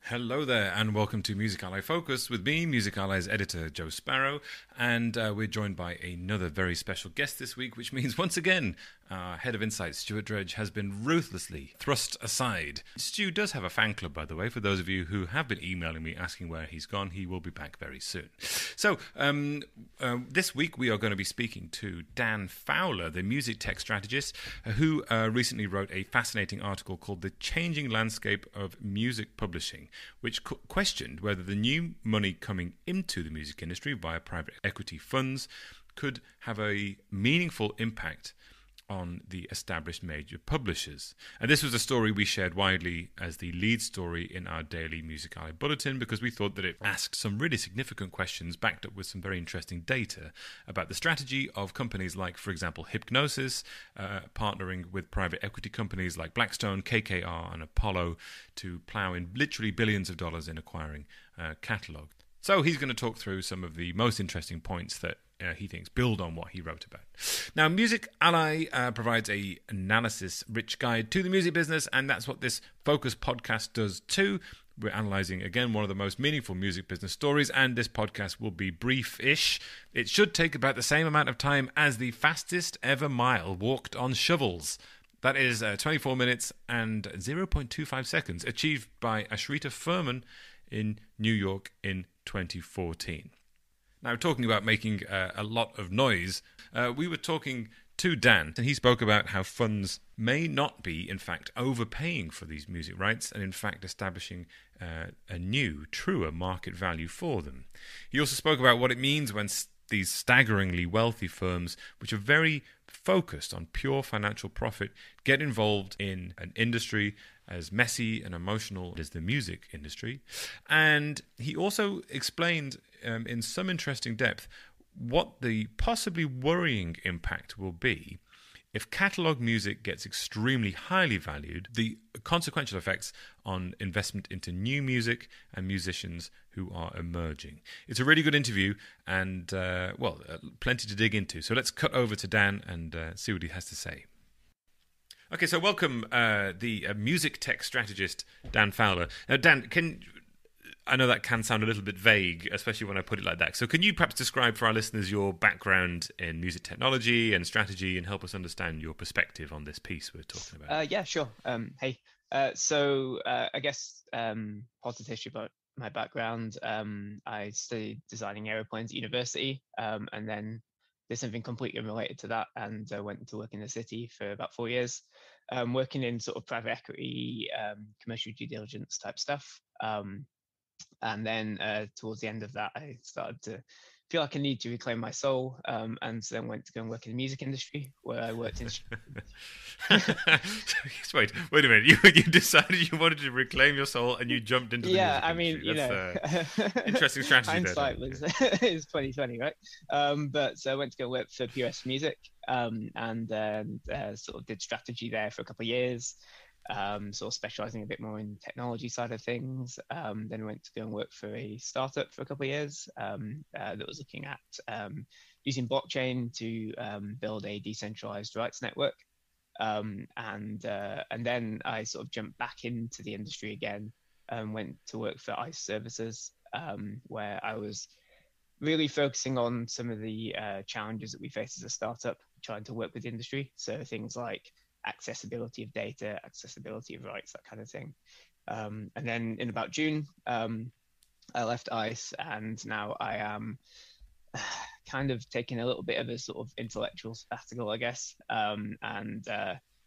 Hello there, and welcome to Music Ally Focus with me, Music Ally's editor, Joe Sparrow, and we're joined by another very special guest this week, which means, once again, our head of insight, Stuart Dredge, has been ruthlessly thrust aside. Stu does have a fan club, by the way, for those of you who have been emailing me asking where he's gone. He will be back very soon. So, this week we are going to be speaking to Dan Fowler, the music tech strategist, who recently wrote a fascinating article called The Changing Landscape of Music Publishing, which questioned whether the new money coming into the music industry via private equity funds could have a meaningful impact on the established major publishers. And this was a story we shared widely as the lead story in our daily Music Ally bulletin because we thought that it asked some really significant questions backed up with some very interesting data about the strategy of companies like, for example, Hipgnosis, partnering with private equity companies like Blackstone, KKR and Apollo to plow in literally billions of dollars in acquiring catalogue. So he's going to talk through some of the most interesting points that he thinks build on what he wrote about. Now, Music Ally provides a analysis-rich guide to the music business, and that's what this Focus podcast does too. We're analysing, again, one of the most meaningful music business stories, and this podcast will be brief-ish. It should take about the same amount of time as the fastest ever mile walked on shovels. That is 24 minutes and 0.25 seconds, achieved by Ashrita Furman in New York in 2014. Now, talking about making a lot of noise, we were talking to Dan, and he spoke about how funds may not be, in fact, overpaying for these music rights and, in fact, establishing a new, truer market value for them. He also spoke about what it means when these staggeringly wealthy firms, which are very focused on pure financial profit, get involved in an industry as messy and emotional as the music industry. And he also explained in some interesting depth what the possibly worrying impact will be if catalogue music gets extremely highly valued, the consequential effects on investment into new music and musicians who are emerging. It's a really good interview and, plenty to dig into. So let's cut over to Dan and see what he has to say. Okay, so welcome the music tech strategist, Dan Fowler. Now, Dan, I know that can sound a little bit vague, especially when I put it like that. So can you perhaps describe for our listeners your background in music technology and strategy and help us understand your perspective on this piece we're talking about? Yeah, sure. I guess positive history about my background. I studied designing aeroplanes at university and then did something completely unrelated to that and went to work in the city for about 4 years, working in sort of private equity, commercial due diligence type stuff. And then towards the end of that, I started to feel like I need to reclaim my soul, and so then went to go and work in the music industry, where I worked in. Wait a minute! You decided you wanted to reclaim your soul, and you jumped into the music industry. That's interesting strategy. Hindsight is 2020, right? But so I went to go work for POS Music, and then sort of did strategy there for a couple of years. Sort of specializing a bit more in technology side of things. Then went to go and work for a startup for a couple of years that was looking at using blockchain to build a decentralized rights network. And then I sort of jumped back into the industry again and went to work for ICE Services, where I was really focusing on some of the challenges that we face as a startup, trying to work with the industry. So things like accessibility of data, accessibility of rights, that kind of thing. And then in about June, I left ICE, and now I am kind of taking a little bit of a sort of intellectual sabbatical, I guess, and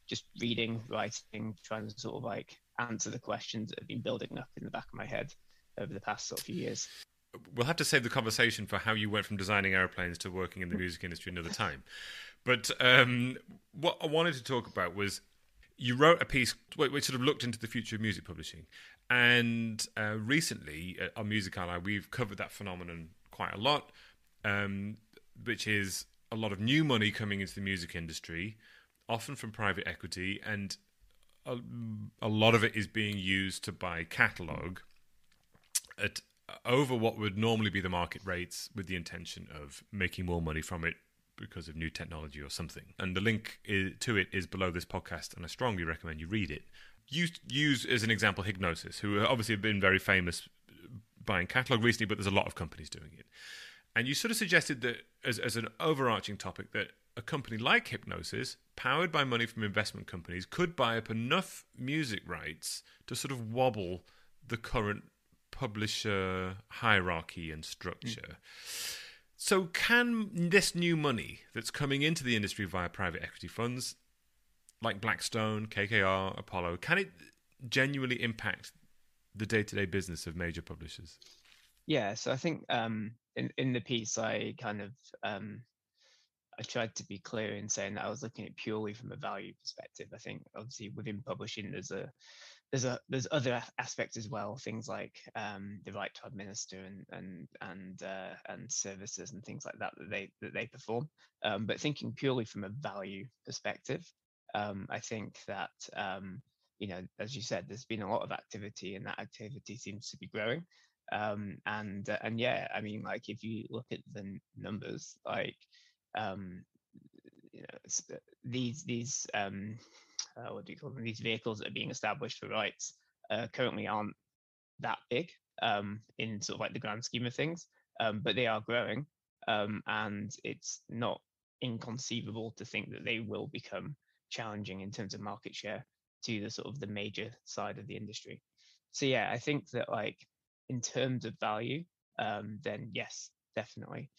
just reading, writing, trying to sort of like answer the questions that have been building up in the back of my head over the past sort of few years. We'll have to save the conversation for how you went from designing airplanes to working in the music industry another time. But what I wanted to talk about was you wrote a piece which sort of looked into the future of music publishing. And recently on Music Ally, we've covered that phenomenon quite a lot, which is a lot of new money coming into the music industry, often from private equity, and a lot of it is being used to buy catalogue at over what would normally be the market rates with the intention of making more money from it because of new technology or something. And the link to it is below this podcast, and I strongly recommend you read it. use as an example Hipgnosis, who obviously have been very famous buying catalog recently, but there's a lot of companies doing it. And you sort of suggested that as an overarching topic that a company like Hipgnosis, powered by money from investment companies, could buy up enough music rights to sort of wobble the current publisher hierarchy and structure. So can this new money that's coming into the industry via private equity funds like Blackstone, KKR, Apollo, can it genuinely impact the day-to-day business of major publishers? Yeah, so I think in the piece I kind of I tried to be clear in saying that I was looking at it purely from a value perspective. I think obviously within publishing there's other aspects as well, things like the right to administer and services and things like that that they perform. But thinking purely from a value perspective, I think that as you said, there's been a lot of activity, and that activity seems to be growing. And yeah, I mean, like if you look at the numbers, like um, these what do you call them? These vehicles that are being established for rights currently aren't that big in sort of like the grand scheme of things, but they are growing, and it's not inconceivable to think that they will become challenging in terms of market share to the sort of the major side of the industry. So yeah, I think that like in terms of value, then yes, definitely.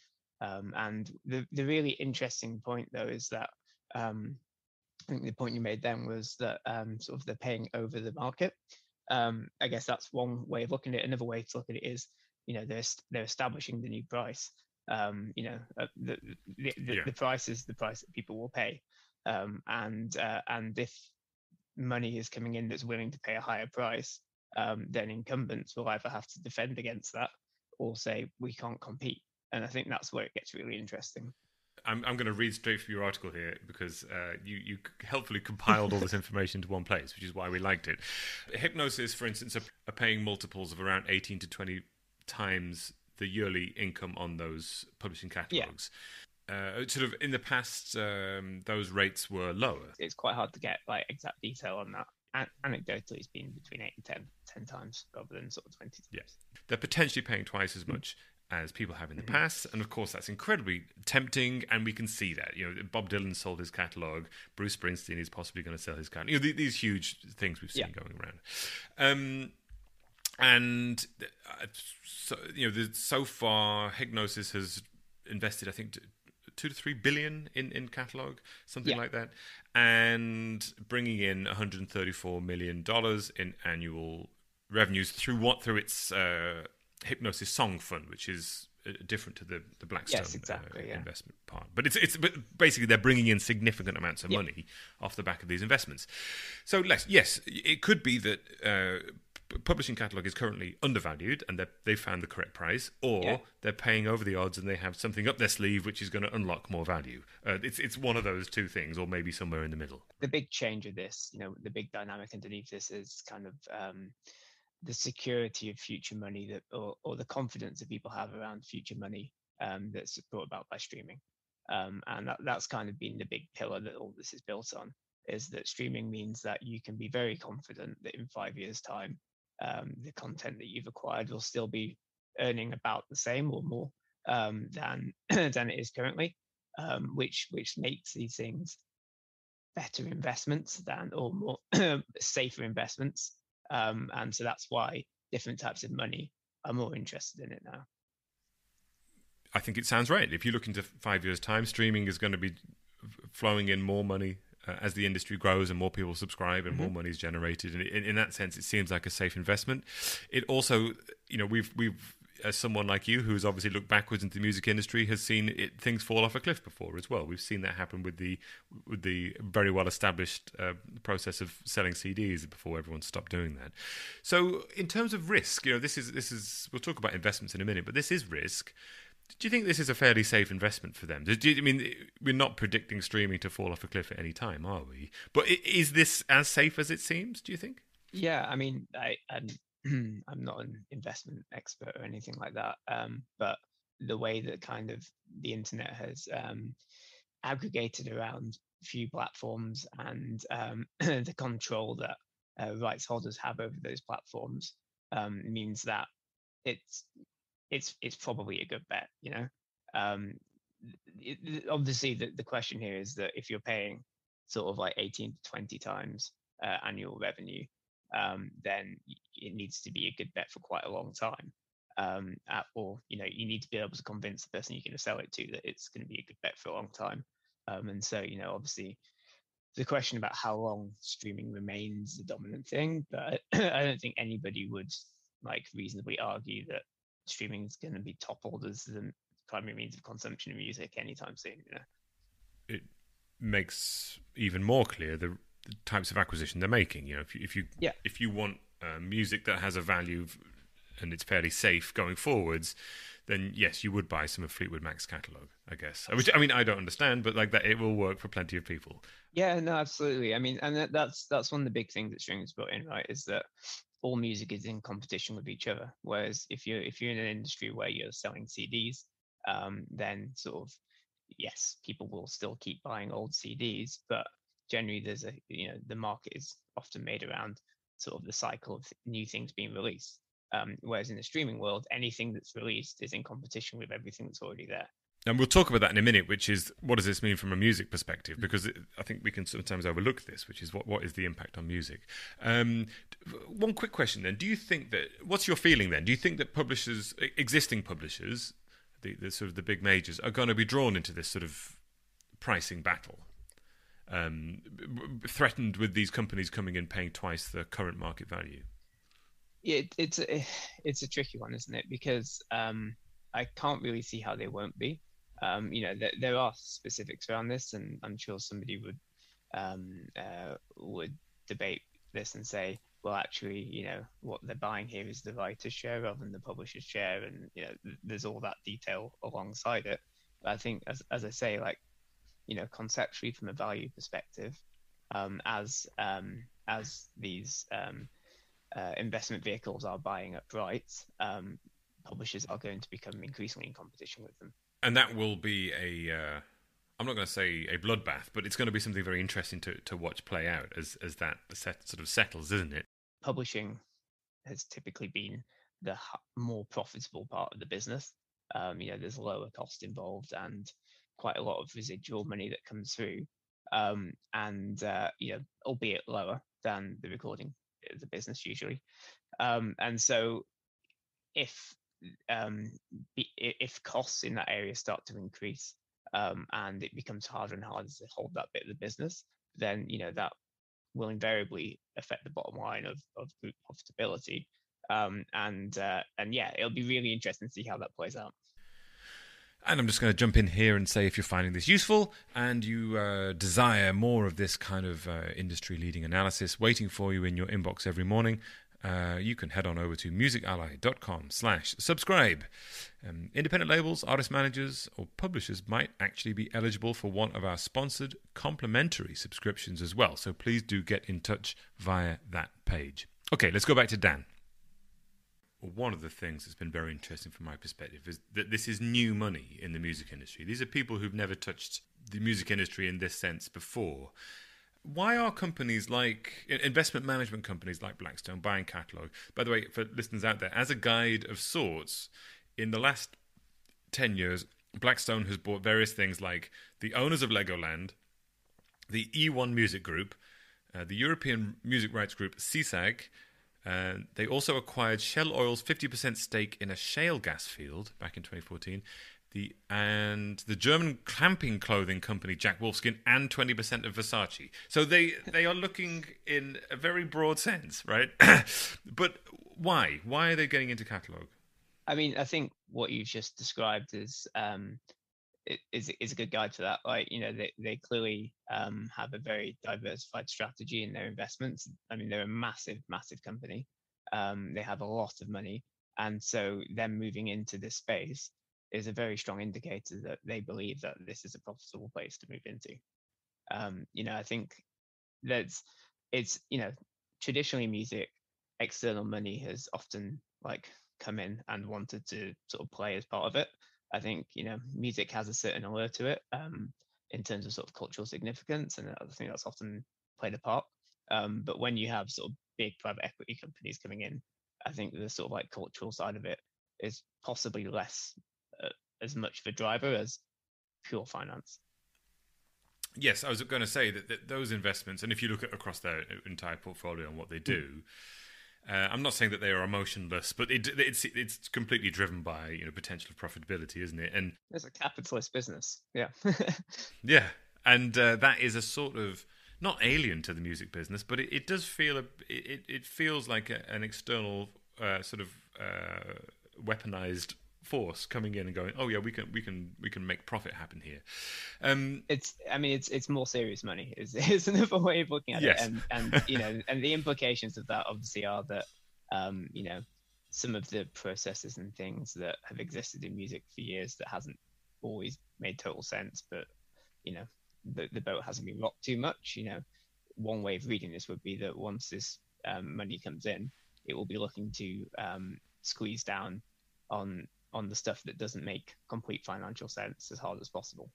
And the really interesting point though is that I think the point you made then was that sort of they're paying over the market. I guess that's one way of looking at it. Another way to look at it is, they're establishing the new price. The price is the price that people will pay, and if money is coming in that's willing to pay a higher price, then incumbents will either have to defend against that or say we can't compete. And I think that's where it gets really interesting. I'm going to read straight from your article here because you helpfully compiled all this information to one place, which is why we liked it. Hipgnosis, for instance, are paying multiples of around 18 to 20 times the yearly income on those publishing catalogues. Yeah. Sort of in the past, those rates were lower. It's quite hard to get like exact detail on that. Anecdotally, it's been between 8 and 10 times rather than sort of 20 times. Yes. They're potentially paying twice as much as people have in the past, and of course that's incredibly tempting, and we can see that. Bob Dylan sold his catalogue, Bruce Springsteen is possibly going to sell his catalogue. These huge things we've seen going around. And so far Hipgnosis has invested, I think, 2 to 3 billion in catalogue, something like that, and bringing in $134 million in annual revenues through its Hipgnosis Song Fund, which is different to the Blackstone investment part. But but basically they're bringing in significant amounts of money off the back of these investments. So yes, it could be that publishing catalogue is currently undervalued and they've found the correct price, or they're paying over the odds and they have something up their sleeve which is going to unlock more value. It's one of those two things, or maybe somewhere in the middle. The big change of this, the big dynamic underneath this is kind of the security of future money or the confidence that people have around future money that's brought about by streaming. And that's kind of been the big pillar that all this is built on, is that streaming means that you can be very confident that in 5 years' time, the content that you've acquired will still be earning about the same or more than it is currently, which makes these things better investments or more safer investments. And so that's why different types of money are more interested in it now. I think it sounds right. If you look into 5 years' time, streaming is going to be flowing in more money as the industry grows and more people subscribe and more money is generated. And in that sense, it seems like a safe investment. It also, we've as someone like you who's obviously looked backwards into the music industry has seen things fall off a cliff before as well. We've seen that happen with the very well established process of selling CDs before everyone stopped doing that. So in terms of risk, this is we'll talk about investments in a minute, but this is risk. Do you think this is a fairly safe investment for them? We're not predicting streaming to fall off a cliff at any time, are we? But is this as safe as it seems, do you think? Yeah, I mean, I'm not an investment expert or anything like that, but the way that kind of the internet has aggregated around few platforms and the control that rights holders have over those platforms means that it's probably a good bet. Obviously the question here is that if you're paying sort of like 18 to 20 times annual revenue, then it needs to be a good bet for quite a long time. Or you need to be able to convince the person you're going to sell it to that it's going to be a good bet for a long time. And so obviously the question about how long streaming remains the dominant thing, but I don't think anybody would reasonably argue that streaming is going to be toppled as the primary means of consumption of music anytime soon. It makes even more clear the types of acquisition they're making. If you want music that has a value and it's fairly safe going forwards, then yes, you would buy some of Fleetwood Mac's catalogue, I guess. Which, I mean, I don't understand, but like that, it will work for plenty of people. Yeah, no, absolutely. I mean, and that's one of the big things that streaming's brought in, right? Is that all music is in competition with each other. Whereas if you're in an industry where you're selling CDs, then sort of yes, people will still keep buying old CDs, but generally there's the market is often made around sort of the cycle of new things being released. Whereas in the streaming world, anything that's released is in competition with everything that's already there. And we'll talk about that in a minute, which is what does this mean from a music perspective? Because I think we can sometimes overlook this, which is what is the impact on music? One quick question then. Do you think that, what's your feeling then? Do you think that publishers, existing publishers, the sort of the big majors, are going to be drawn into this sort of pricing battle? Threatened with these companies coming in paying twice the current market value? It's a tricky one, isn't it? Because I can't really see how they won't be. There are specifics around this, and I'm sure somebody would debate this and say, well, actually, what they're buying here is the writer's share rather than the publisher's share, and there's all that detail alongside it. But I think, as I say, conceptually from a value perspective, as these investment vehicles are buying up rights, publishers are going to become increasingly in competition with them. And that will be I'm not going to say a bloodbath, but it's going to be something very interesting to watch play out as that sort of settles, isn't it? Publishing has typically been the more profitable part of the business. There's lower cost involved and quite a lot of residual money that comes through, albeit lower than the recording of the business usually. And so if costs in that area start to increase and it becomes harder and harder to hold that bit of the business, then that will invariably affect the bottom line of group profitability. It'll be really interesting to see how that plays out. And I'm just going to jump in here and say, if you're finding this useful and you desire more of this kind of industry-leading analysis waiting for you in your inbox every morning, you can head on over to musically.com/subscribe. Independent labels, artist managers, or publishers might actually be eligible for one of our sponsored complimentary subscriptions as well. So please do get in touch via that page. Okay, let's go back to Dan. One of the things that's been very interesting from my perspective is that this is new money in the music industry. These are people who've never touched the music industry in this sense before. Why are companies like investment management companies like Blackstone buying catalogue? By the way, for listeners out there, as a guide of sorts, in the last 10 years, Blackstone has bought various things like the owners of Legoland, the E1 Music Group, the European music rights group CSAG. They also acquired Shell Oil's 50% stake in a shale gas field back in 2014. The German camping clothing company Jack Wolfskin, and 20% of Versace. So they are looking in a very broad sense, right? But why? Why are they getting into catalogue? I mean, I think what you've just described is a good guide for that. They clearly have a very diversified strategy in their investments. I mean, they're a massive, massive company. They have a lot of money, and so them moving into this space is a very strong indicator that they believe that this is a profitable place to move into. I think it's traditionally music, external money has often come in and wanted to sort of play as part of it. I think music has a certain allure to it in terms of sort of cultural significance, and I think that's often played a part. But when you have sort of big private equity companies coming in, I think the sort of like cultural side of it is possibly less as much of a driver as pure finance. Yes, I was going to say that those investments, and if you look at across their entire portfolio and what they do, I'm not saying that they are emotionless, but it's completely driven by potential of profitability, isn't it? And it's a capitalist business, yeah. Yeah, and that is a sort of not alien to the music business, but it does feel it feels like an external sort of weaponized force coming in and going, oh yeah, we can make profit happen here. It's more serious money is another way of looking at yes. it, and and the implications of that obviously are that some of the processes and things that have existed in music for years that hasn't always made total sense, but the boat hasn't been rocked too much. One way of reading this would be that once this money comes in, it will be looking to squeeze down on the stuff that doesn't make complete financial sense as hard as possible.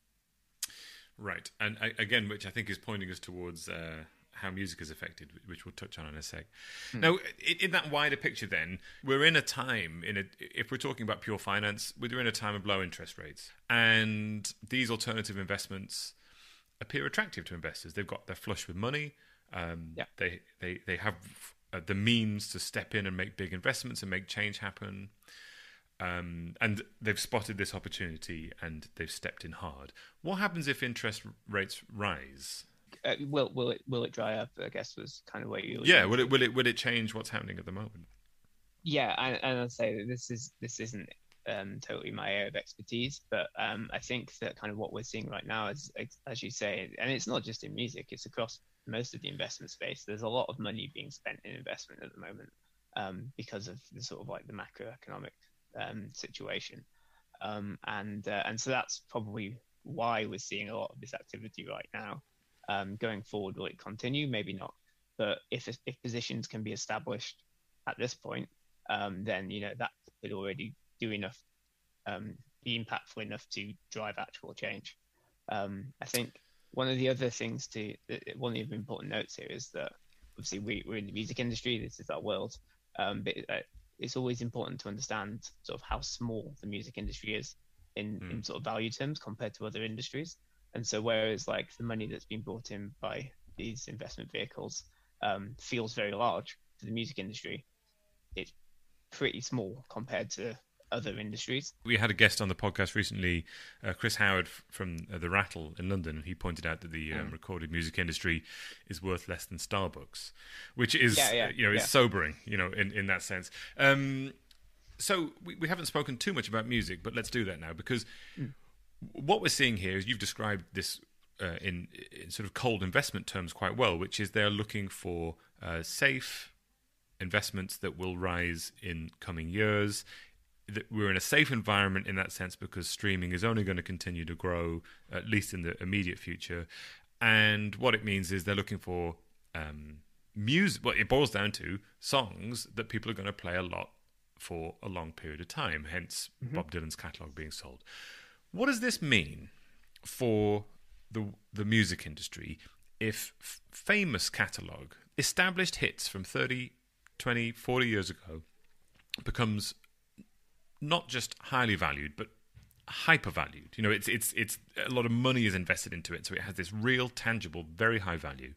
Right, and again, which I think is pointing us towards how music is affected, which we'll touch on in a sec. Now, in that wider picture then, we're in a time, if we're talking about pure finance, we're in a time of low interest rates. And these alternative investments appear attractive to investors. They're flush with money. They have the means to step in and make big investments and make change happen. And they've spotted this opportunity and they've stepped in hard. What happens if interest rates rise? Will it dry up? I guess was kind of what you. Yeah. Will it change what's happening at the moment? Yeah, and I'd say that this isn't totally my area of expertise, but I think that kind of what we're seeing right now is, as you say, and it's not just in music; it's across most of the investment space. There's a lot of money being spent in investment at the moment because of the sort of like the macroeconomic situation, and so that's probably why we're seeing a lot of this activity right now. Going forward, will it continue? Maybe not. But if positions can be established at this point, then that could already do enough, be impactful enough to drive actual change. I think one of the other things one of the important notes here is that obviously we're in the music industry. This is our world, but it's always important to understand sort of how small the music industry is in sort of value terms compared to other industries. And so whereas like the money that's been brought in by these investment vehicles feels very large to the music industry, it's pretty small compared to other industries. We had a guest on the podcast recently, Chris Howard from The Rattle in London, and he pointed out that the recorded music industry is worth less than Starbucks, which is is sobering, in that sense. So we haven't spoken too much about music, but let's do that now, because what we're seeing here is you've described this in sort of cold investment terms quite well, which is they're looking for safe investments that will rise in coming years. That we're in a safe environment in that sense because streaming is only going to continue to grow, at least in the immediate future. And what it means is they're looking for music. Well, it boils down to songs that people are going to play a lot for a long period of time, hence Bob Dylan's catalogue being sold. What does this mean for the music industry if famous catalogue, established hits from 30, 20, 40 years ago becomes not just highly valued, but hyper valued? It's a lot of money is invested into it, so it has this real, tangible, very high value.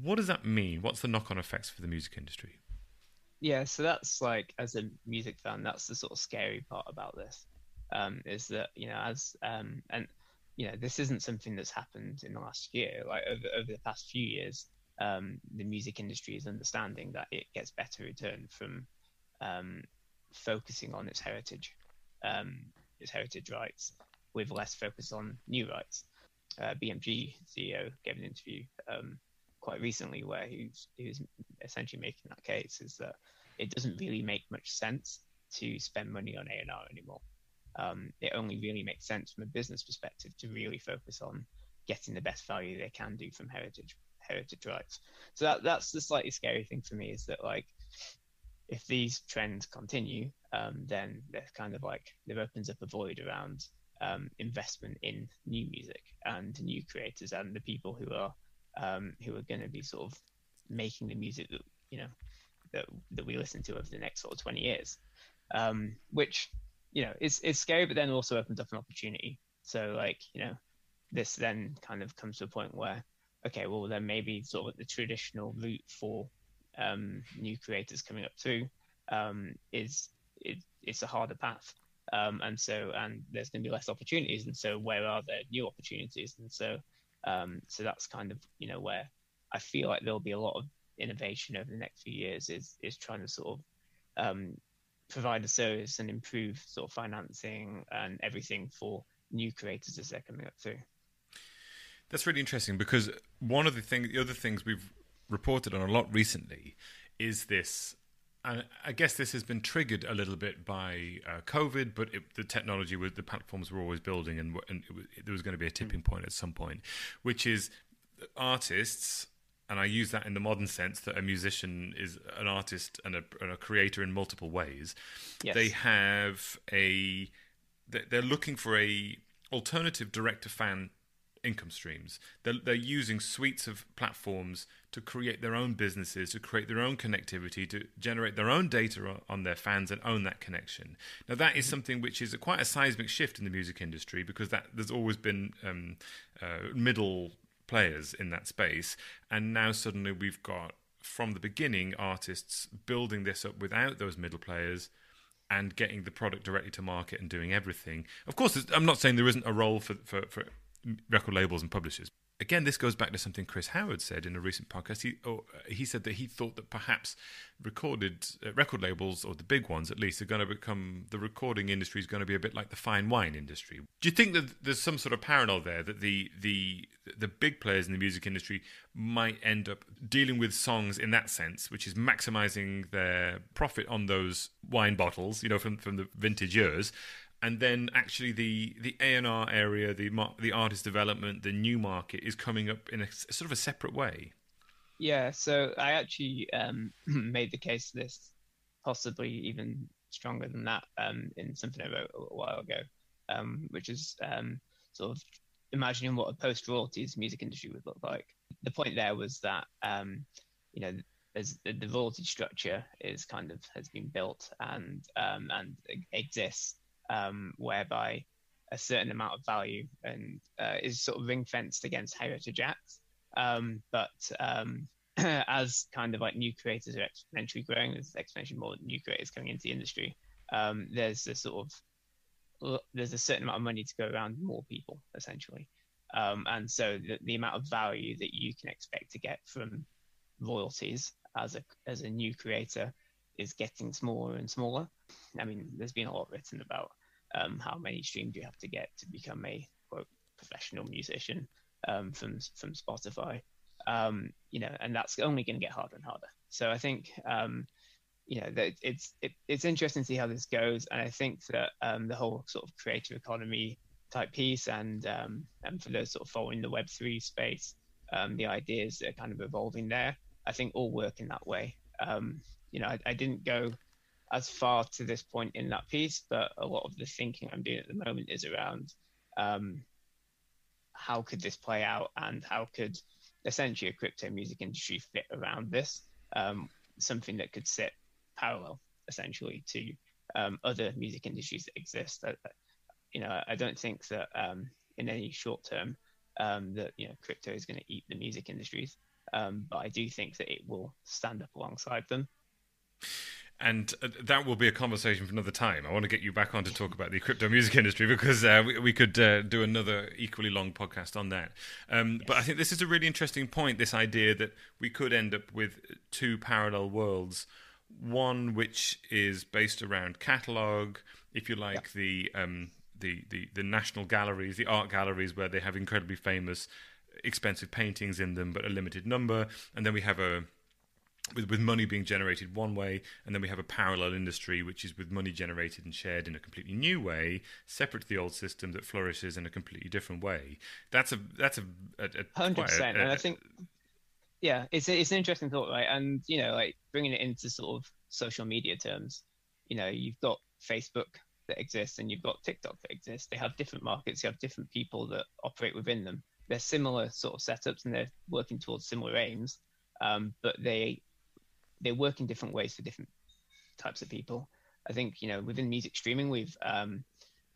What does that mean? What's the knock-on effects for the music industry? Yeah, so that's like, as a music fan, that's the sort of scary part about this. Is that this isn't something that's happened in the last year. Like over the past few years, the music industry is understanding that it gets better return from focusing on its heritage rights, with less focus on new rights. BMG CEO gave an interview quite recently where he was essentially making that case, is that it doesn't really make much sense to spend money on A&R anymore. It only really makes sense from a business perspective to really focus on getting the best value they can do from heritage rights. So that's the slightly scary thing for me, is that like, if these trends continue, then there's kind of like, there opens up a void around investment in new music and new creators and the people who are going to be sort of making the music that that we listen to over the next sort of 20 years, which is scary, but then also opens up an opportunity. So like this then kind of comes to a point where, okay, well then maybe sort of the traditional route for new creators coming up through it's a harder path, and there's going to be less opportunities, and so where are there new opportunities? And so that's kind of where I feel like there'll be a lot of innovation over the next few years is trying to sort of provide a service and improve sort of financing and everything for new creators as they're coming up through. That's really interesting, because one of the other things we've reported on a lot recently is this, and I guess this has been triggered a little bit by COVID, but the technology the platforms were always building, and there was going to be a tipping point at some point, which is artists, and I use that in the modern sense that a musician is an artist and a creator in multiple ways. Yes. They're looking for a alternative direct-to-fan income streams. They're using suites of platforms to create their own businesses, to create their own connectivity, to generate their own data on their fans and own that connection. Now, that is something which is quite a seismic shift in the music industry, because there's always been middle players in that space, and now suddenly we've got, from the beginning, artists building this up without those middle players and getting the product directly to market and doing everything. Of course, I'm not saying there isn't a role for record labels and publishers. Again, this goes back to something Chris Howard said in a recent podcast. He said that he thought that perhaps record labels, or the big ones at least, are going to become, the recording industry is going to be a bit like the fine wine industry. Do you think that there's some sort of parallel there, that the big players in the music industry might end up dealing with songs in that sense, which is maximizing their profit on those wine bottles, from the vintage years, and then actually the A&R area, the artist development, the new market is coming up in a sort of a separate way? Yeah, so I actually made the case for this, possibly even stronger than that, in something I wrote a while ago, which is sort of imagining what a post-royalties music industry would look like. The point there was that as the royalty structure has been built and exists, whereby a certain amount of value and is sort of ring fenced against heritage acts. But as kind of like new creators are exponentially growing, there's exponentially more new creators coming into the industry. There's a certain amount of money to go around more people, essentially. And so the amount of value that you can expect to get from royalties as a new creator is getting smaller and smaller. I mean, there's been a lot written about how many streams you have to get to become a quote professional musician from Spotify, and that's only going to get harder and harder. So I think that it's interesting to see how this goes, and I think that the whole sort of creator economy type piece, and for those sort of following the Web3 space, the ideas that are kind of evolving there, I think all work in that way. I didn't go as far to this point in that piece, but a lot of the thinking I'm doing at the moment is around how could this play out, and how could essentially a crypto music industry fit around this, something that could sit parallel essentially to other music industries that exist. I don't think that in any short term that crypto is going to eat the music industries, but I do think that it will stand up alongside them. And that will be a conversation for another time. I want to get you back on to talk about the crypto music industry, because we could do another equally long podcast on that. Yes. But I think this is a really interesting point, this idea that we could end up with two parallel worlds. One which is based around catalogue, if you like, the national galleries, the art galleries, where they have incredibly famous, expensive paintings in them, but a limited number. And then we have with money being generated one way, and then we have a parallel industry which is with money generated and shared in a completely new way, separate to the old system, that flourishes in a completely different way. That's a 100%. And I think, it's an interesting thought, right? And like bringing it into sort of social media terms, you've got Facebook that exists and you've got TikTok that exists. They have different markets, you have different people that operate within them. They're similar sort of setups and they're working towards similar aims, but they they work in different ways for different types of people. I think, within music streaming, we've kind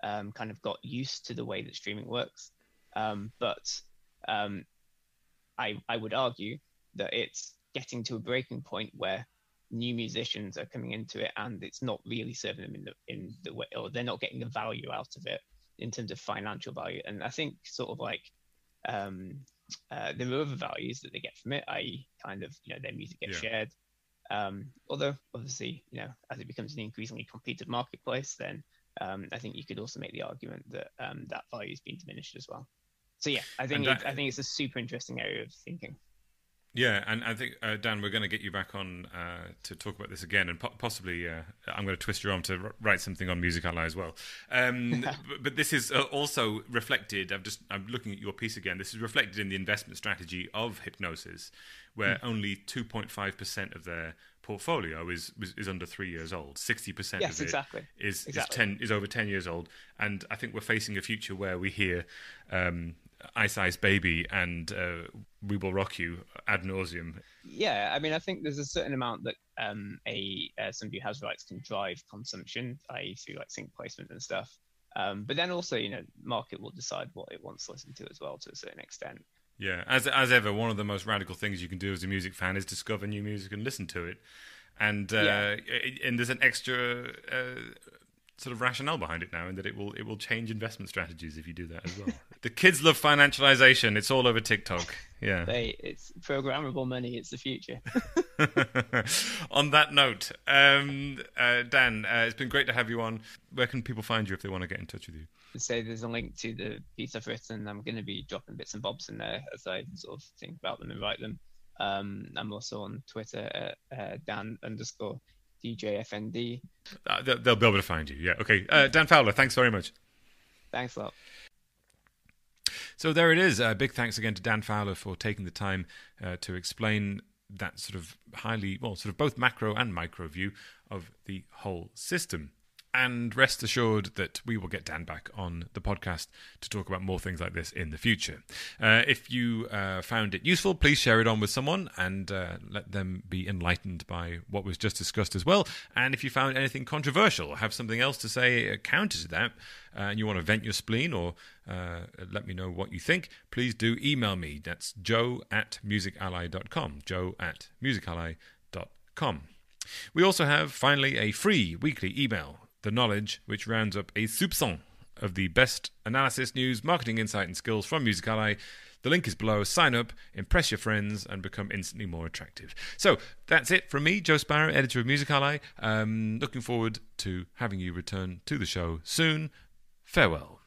of got used to the way that streaming works. But I would argue that it's getting to a breaking point where new musicians are coming into it, and it's not really serving them in the way, or they're not getting the value out of it in terms of financial value. And I think sort of like there are other values that they get from it, i.e. kind of, their music gets shared. Although obviously, as it becomes an increasingly competitive marketplace, then I think you could also make the argument that that value is being diminished as well. So yeah, I think it's a super interesting area of thinking. Yeah, and I think, Dan, we're going to get you back on to talk about this again, and possibly I'm going to twist your arm to write something on Music Ally as well. But this is also reflected, I'm looking at your piece again, this is reflected in the investment strategy of Hipgnosis, where only 2.5% of their portfolio is under 3 years old. 60% of it exactly. is over 10 years old. And I think we're facing a future where we hear Ice Ice Baby and We Will Rock You ad nauseum. Yeah, I mean, I think there's a certain amount that somebody who has rights can drive consumption, i.e. through like sync placement and stuff. But then also, market will decide what it wants to listen to as well, to a certain extent. Yeah, as ever, one of the most radical things you can do as a music fan is discover new music and listen to it. And and there's an extra sort of rationale behind it now, in that it will change investment strategies if you do that as well. The kids love financialization. It's all over TikTok. Yeah. It's programmable money. It's the future. On that note, Dan, it's been great to have you on. Where can people find you if they want to get in touch with you? So there's a link to the piece I've written. I'm going to be dropping bits and bobs in there as I sort of think about them and write them. I'm also on Twitter at Dan_DJFND. They'll be able to find you. Yeah. Okay. Dan Fowler, thanks very much. Thanks a lot. So there it is. Big thanks again to Dan Fowler for taking the time to explain that sort of sort of both macro and micro view of the whole system. And rest assured that we will get Dan back on the podcast to talk about more things like this in the future. If you found it useful, please share it on with someone and let them be enlightened by what was just discussed as well. And if you found anything controversial or have something else to say counter to that, and you want to vent your spleen or let me know what you think, please do email me. That's joe@musically.com, joe@musically.com. We also have, finally, a free weekly email, The Knowledge, which rounds up a soupçon of the best analysis, news, marketing insight and skills from Music Ally. The link is below. Sign up, impress your friends, and become instantly more attractive. So that's it from me, Joe Sparrow, editor of Music Ally. Looking forward to having you return to the show soon. Farewell.